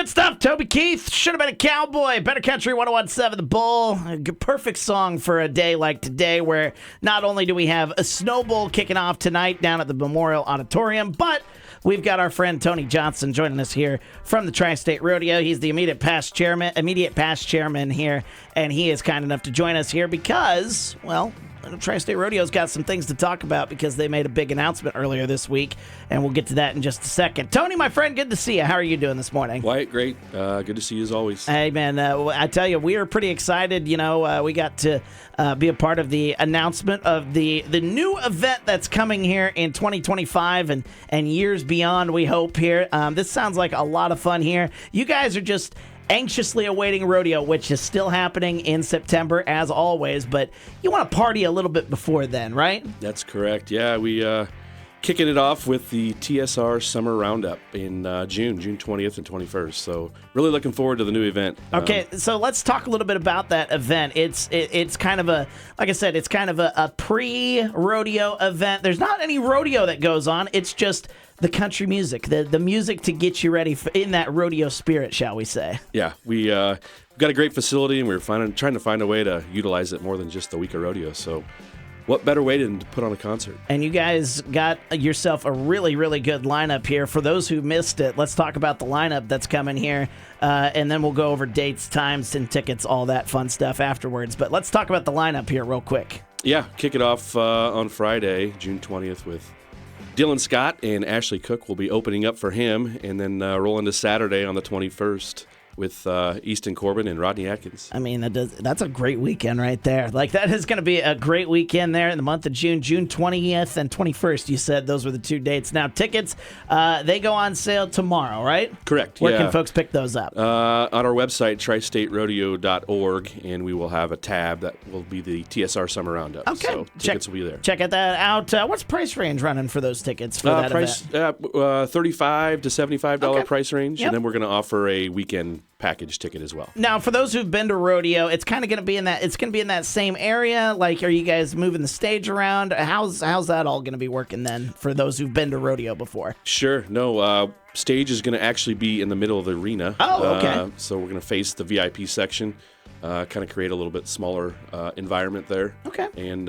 Good stuff, Toby Keith. Should have been a cowboy. Better Country 101.7 The Bull. A perfect song for a day like today where not only do we have a Snow Bowl kicking off tonight down at the Memorial Auditorium, but we've got our friend Tony Johnson joining us here from the Tri State Rodeo. He's the immediate past chairman here, and he is kind enough to join us here because, well, the Tri State Rodeo's got some things to talk about because they made a big announcement earlier this week, and we'll get to that in just a second. Tony, my friend, good to see you. How are you doing this morning? Wyatt, great. Good to see you as always. Hey, man, I tell you, we are pretty excited. You know, we got to be a part of the announcement of the new event that's coming here in 2025 and years beyond, we hope, here. This sounds like a lot of fun here. You guys are just anxiously awaiting rodeo, which is still happening in September, as always, but you want to party a little bit before then, right? That's correct. Yeah, we kicking it off with the TSR Summer Roundup in June 20th and 21st. So really looking forward to the new event. Okay, so let's talk a little bit about that event. It's kind of a, like I said, it's kind of a pre-rodeo event. There's not any rodeo that goes on. It's just the country music, the music to get you ready in that rodeo spirit, shall we say. Yeah, we've got a great facility, and we're trying to find a way to utilize it more than just a week of rodeo. So what better way than to put on a concert? And you guys got yourself a really, really good lineup here. For those who missed it, let's talk about the lineup that's coming here, and then we'll go over dates, times, and tickets, all that fun stuff afterwards. But let's talk about the lineup here real quick. Yeah, kick it off on Friday, June 20th, with Dylan Scott and Ashley Cook will be opening up for him, and then roll into Saturday on the 21st with Easton Corbin and Rodney Atkins. I mean, that's a great weekend right there. Like, that is going to be a great weekend there in the month of June 20th and 21st. You said those were the two dates. Now, tickets, they go on sale tomorrow, right? Correct. Where can folks pick those up? On our website, tristaterodeo.org, and we will have a tab that will be the TSR Summer Roundup. Okay. So tickets will be there. Check that out. What's the price range running for those tickets for that event? $35 to $75 price range, Yep. and then we're going to offer a weekend package ticket as well. Now, for those who've been to rodeo, it's kind of going to be in that. It's going to be in that same area. Like, are you guys moving the stage around? How's that all going to be working then for those who've been to rodeo before? Sure. No, stage is going to actually be in the middle of the arena. Oh, okay. So we're going to face the VIP section. Kind of create a little bit smaller environment there. Okay. And,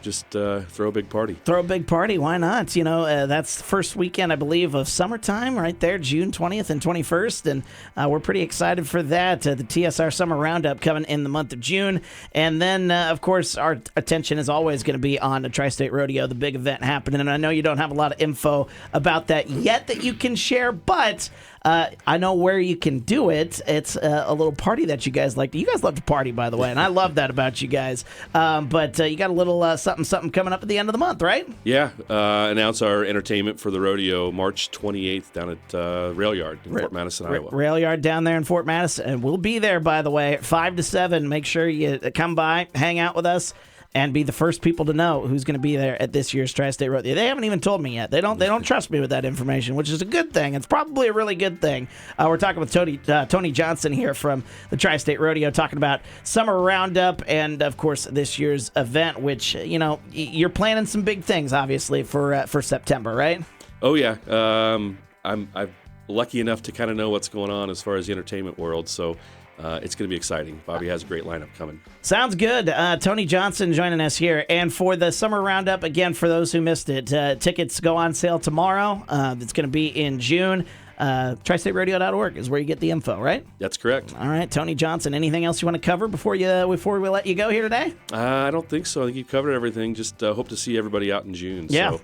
just throw a big party. Throw a big party. Why not? You know, that's the first weekend, I believe, of summertime right there, June 20th and 21st. And we're pretty excited for that. The TSR Summer Roundup coming in the month of June. And then, of course, our attention is always going to be on the Tri State Rodeo, the big event happening. And I know you don't have a lot of info about that yet that you can share, but I know where you can do it. It's a little party that you guys like. You guys love to party, by the way, and I love that about you guys. But you got a little something coming up at the end of the month, right? Yeah. Announce our entertainment for the rodeo March 28th down at Rail Yard in Fort Madison, Iowa. Rail Yard down there in Fort Madison. And we'll be there, by the way, 5 to 7. Make sure you come by, hang out with us, and be the first people to know who's going to be there at this year's Tri State Rodeo. They haven't even told me yet. They don't trust me with that information, which is a good thing. It's probably a really good thing. We're talking with Tony Johnson here from the Tri State Rodeo, talking about Summer Roundup and, of course, this year's event, which, you know, you're planning some big things, obviously, for September, right? Oh, yeah. I'm lucky enough to kind of know what's going on as far as the entertainment world, so it's going to be exciting. Bobby has a great lineup coming. Sounds good. Tony Johnson joining us here. And for the Summer Roundup, again, for those who missed it, tickets go on sale tomorrow. It's going to be in June. TriStateRodeo.org is where you get the info, right? That's correct. All right, Tony Johnson, anything else you want to cover before we let you go here today? I don't think so. I think you covered everything. Just hope to see everybody out in June. Yeah.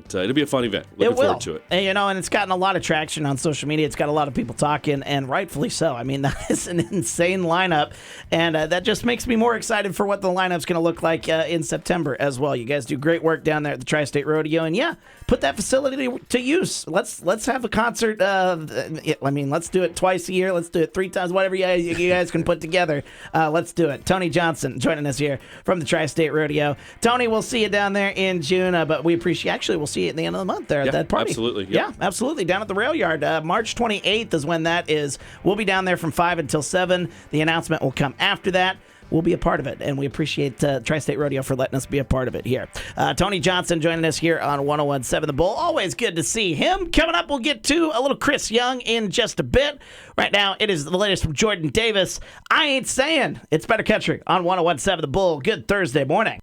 So it'll be a fun event. Looking forward to it. And, you know, and it's gotten a lot of traction on social media. It's got a lot of people talking, and rightfully so. I mean, that is an insane lineup, and that just makes me more excited for what the lineup's going to look like in September as well. You guys do great work down there at the Tri State Rodeo, and yeah, put that facility to use. Let's have a concert. Let's do it twice a year. Let's do it 3 times. Whatever you guys can put together. Let's do it. Tony Johnson joining us here from the Tri State Rodeo. Tony, we'll see you down there in June, but we appreciate. Actually, we'll see you at the end of the month there at that party. Absolutely. Yep. Yeah, absolutely. Down at the Rail Yard. March 28th is when that is. We'll be down there from 5 until 7. The announcement will come after that. we'll be a part of it. And we appreciate Tri State Rodeo for letting us be a part of it here. Tony Johnson joining us here on 101.7 The Bull. Always good to see him. Coming up, we'll get to a little Chris Young in just a bit. Right now, it is the latest from Jordan Davis. I Ain't Saying. It's Better Country on 101.7 The Bull. Good Thursday morning.